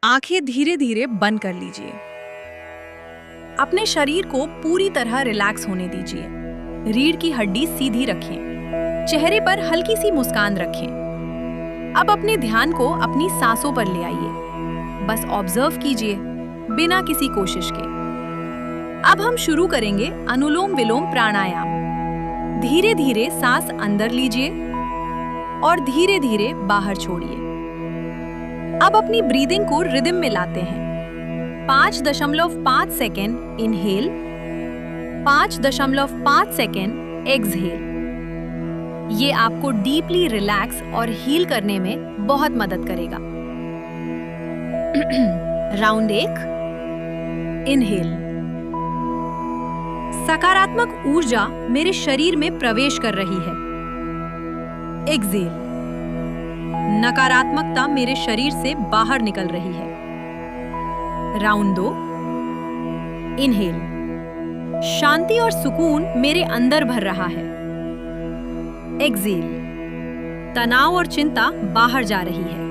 आंखें धीरे धीरे बंद कर लीजिए। अपने शरीर को पूरी तरह रिलैक्स होने दीजिए। रीढ़ की हड्डी सीधी रखें। चेहरे पर हल्की सी मुस्कान रखें। अब अपने ध्यान को अपनी सांसों पर ले आइए। बस ऑब्जर्व कीजिए बिना किसी कोशिश के। अब हम शुरू करेंगे अनुलोम विलोम प्राणायाम। धीरे धीरे सांस अंदर लीजिए और धीरे धीरे बाहर छोड़िए। अब अपनी ब्रीदिंग को रिदम में लाते हैं। 5.5 सेकेंड इनहेल, 5.5 सेकेंड एक्सहेल। ये आपको डीपली रिलैक्स और हील करने में बहुत मदद करेगा। Round 1, inhale. सकारात्मक ऊर्जा मेरे शरीर में प्रवेश कर रही है। एक्सहेल। नकारात्मकता मेरे शरीर से बाहर निकल रही है। Round 2, inhale. शांति और सुकून मेरे अंदर भर रहा है। एक्सहेल। तनाव और चिंता बाहर जा रही है।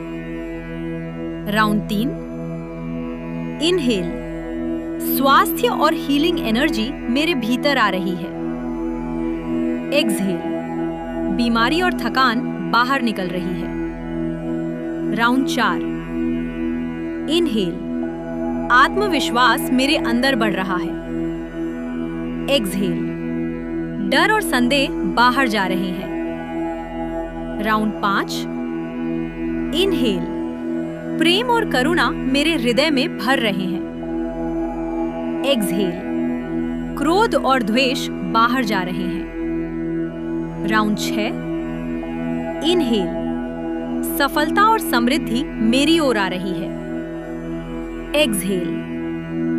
Round 3, inhale. स्वास्थ्य और हीलिंग एनर्जी मेरे भीतर आ रही है। एक्सहेल। बीमारी और थकान बाहर निकल रही है। Round 4, inhale. आत्मविश्वास मेरे अंदर बढ़ रहा है। एक्सहेल। डर और संदेह बाहर जा रहे हैं। Round 5, inhale. प्रेम और करुणा मेरे हृदय में भर रहे हैं। एक्सहेल। क्रोध और द्वेष बाहर जा रहे हैं। Round 6, inhale. सफलता और समृद्धि मेरी ओर आ रही है। एक्सहेल।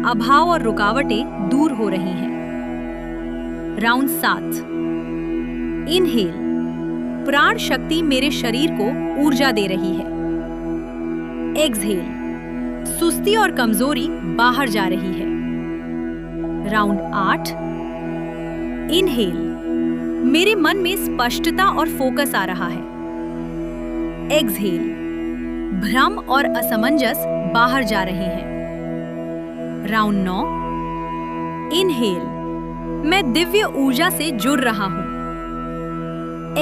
अभाव और रुकावटें दूर हो रही हैं। Round 7, inhale. प्राण शक्ति मेरे शरीर को ऊर्जा दे रही है। एक्सहेल। सुस्ती और कमजोरी बाहर जा रही है। Round 8, inhale. मेरे मन में स्पष्टता और फोकस आ रहा है। एक्सहेल। भ्रम और असमंजस बाहर जा रहे हैं। Round 9, inhale. मैं दिव्य ऊर्जा से जुड़ रहा हूं।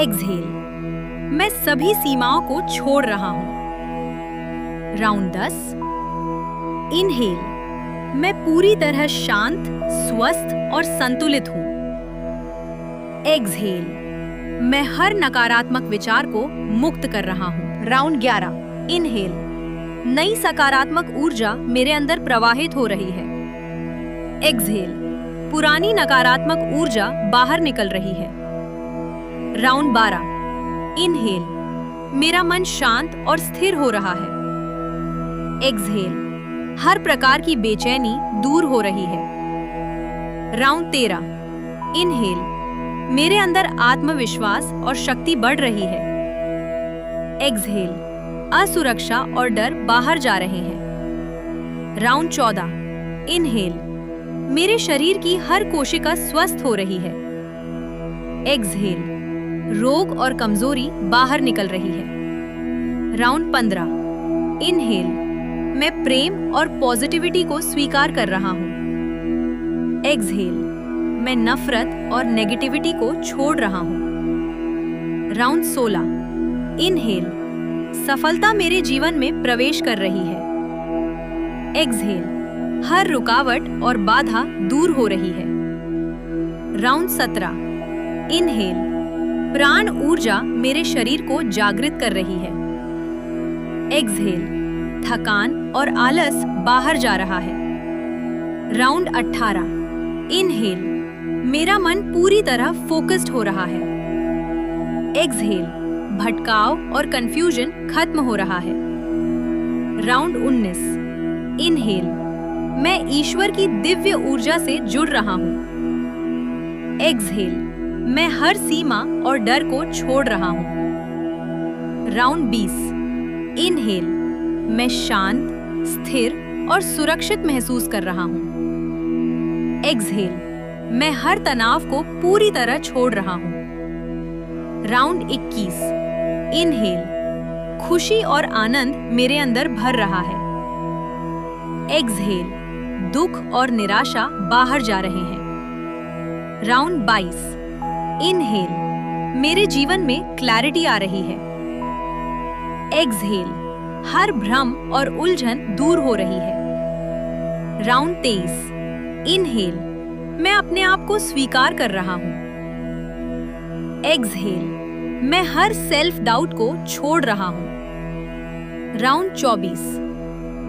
एक्सहेल। मैं सभी सीमाओं को छोड़ रहा हूं। Round 10, inhale. मैं पूरी तरह शांत, स्वस्थ और संतुलित हूं। एक्सहेल। मैं हर नकारात्मक विचार को मुक्त कर रहा हूं। Round 11, inhale. नई सकारात्मक ऊर्जा मेरे अंदर प्रवाहित हो रही है। एक्सहेल। पुरानी नकारात्मक ऊर्जा बाहर निकल रही है। Round 12, inhale. मेरा मन शांत और स्थिर हो रहा है। एक्सहेल। हर प्रकार की बेचैनी दूर हो रही है। Round 13, inhale. मेरे अंदर आत्मविश्वास और शक्ति बढ़ रही है। एक्सहेल। असुरक्षा और डर बाहर जा रहे हैं। Round 14, inhale. मेरे शरीर की हर कोशिका स्वस्थ हो रही है। एक्सहेल। रोग और कमजोरी बाहर निकल रही है। Round 15, inhale. मैं प्रेम और पॉजिटिविटी को स्वीकार कर रहा हूं। एक्सहेल। मैं नफरत और नेगेटिविटी को छोड़ रहा हूं। Round 16, inhale. सफलता मेरे जीवन में प्रवेश कर रही है। एक्सहेल। हर रुकावट और बाधा दूर हो रही है। Round 17, inhale. प्राण ऊर्जा मेरे शरीर को जागृत कर रही है। एक्सहेल। थकान और आलस बाहर जा रहा है। Round 18, inhale. मेरा मन पूरी तरह फोकस्ड हो रहा है। एक्सहेल। भटकाव और कंफ्यूजन खत्म हो रहा है। Round 19, inhale. मैं ईश्वर की दिव्य ऊर्जा से जुड़ रहा हूं। एक्सहेल। मैं हर सीमा और डर को छोड़ रहा हूं। Round 20, inhale. मैं शांत, स्थिर और सुरक्षित महसूस कर रहा हूं। एक्सहेल। मैं हर तनाव को पूरी तरह छोड़ रहा हूं। Round 21, inhale. खुशी और आनंद मेरे अंदर भर रहा है। एक्सहेल, दुख और निराशा बाहर जा रहे हैं। राउंड 22। इनहेल, मेरे जीवन में क्लैरिटी आ रही है। एक्सहेल, हर भ्रम और उलझन दूर हो रही है। राउंड 23। इनहेल, मैं अपने आप को स्वीकार कर रहा हूं। एक्सहेल, मैं हर सेल्फ डाउट को छोड़ रहा हूं। राउंड 24।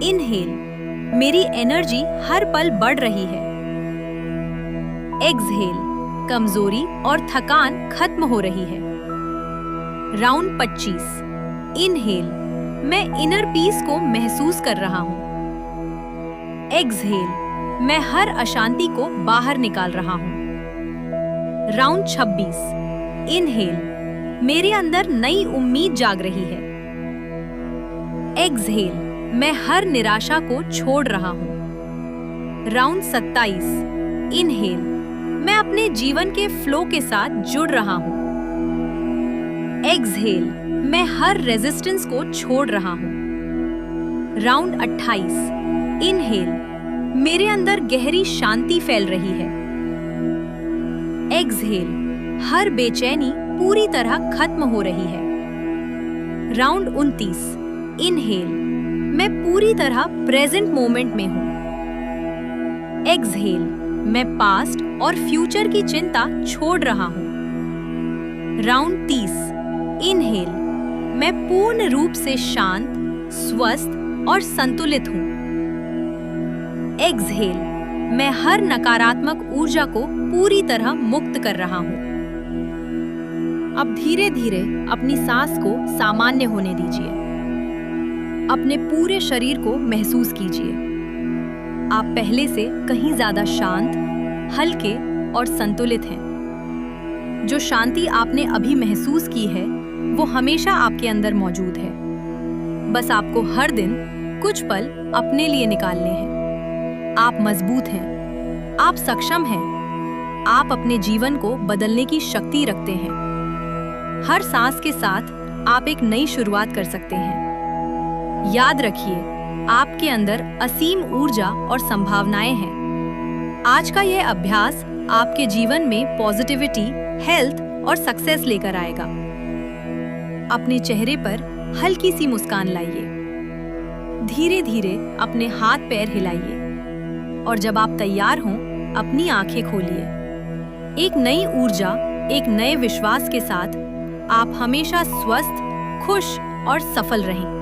इनहेल, मेरी एनर्जी हर पल बढ़ रही है। एक्सहेल, कमजोरी और थकान खत्म हो रही है। राउंड 25। इनहेल, मैं इनर पीस को महसूस कर रहा हूं। एक्सहेल, मैं हर अशांति को बाहर निकाल रहा हूं। राउंड 26। इनहेल, मेरे अंदर नई उम्मीद जाग रही है। एक्सहेल, मैं हर निराशा को छोड़ रहा हूं। राउंड 27। इनहेल, मैं अपने जीवन के फ्लो के साथ जुड़ रहा हूं। एक्सहेल, मैं हर रेजिस्टेंस को छोड़ रहा हूं। राउंड 28। इनहेल, मेरे अंदर गहरी शांति फैल रही है। एक्सहेल, हर बेचैनी पूरी तरह खत्म हो रही है। राउंड 29। इनहेल, मैं पूरी तरह प्रेजेंट मोमेंट में हूं। एक्सहेल, मैं पास्ट और फ्यूचर की चिंता छोड़ रहा हूं। राउंड 30। इनहेल, मैं पूर्ण रूप से शांत, स्वस्थ और संतुलित हूं। एक्सहेल, मैं हर नकारात्मक ऊर्जा को पूरी तरह मुक्त कर रहा हूं। अब धीरे धीरे अपनी सांस को सामान्य होने दीजिए। अपने पूरे शरीर को महसूस कीजिए। आप पहले से कहीं ज्यादा शांत, हल्के और संतुलित हैं। जो शांति आपने अभी महसूस की है, वो हमेशा आपके अंदर मौजूद है। बस आपको हर दिन कुछ पल अपने लिए निकालने हैं। आप मजबूत हैं, आप सक्षम हैं, आप अपने जीवन को बदलने की शक्ति रखते हैं। हर सांस के साथ आप एक नई शुरुआत कर सकते हैं। याद रखिए, आपके अंदर असीम ऊर्जा और संभावनाएं हैं। आज का यह अभ्यास आपके जीवन में पॉजिटिविटी, हेल्थ और सक्सेस लेकर आएगा। अपने चेहरे पर हल्की सी मुस्कान लाइए। धीरे धीरे अपने हाथ पैर हिलाइए और जब आप तैयार हों, अपनी आंखें खोलिए। एक नई ऊर्जा, एक नए विश्वास के साथ आप हमेशा स्वस्थ, खुश और सफल रहें।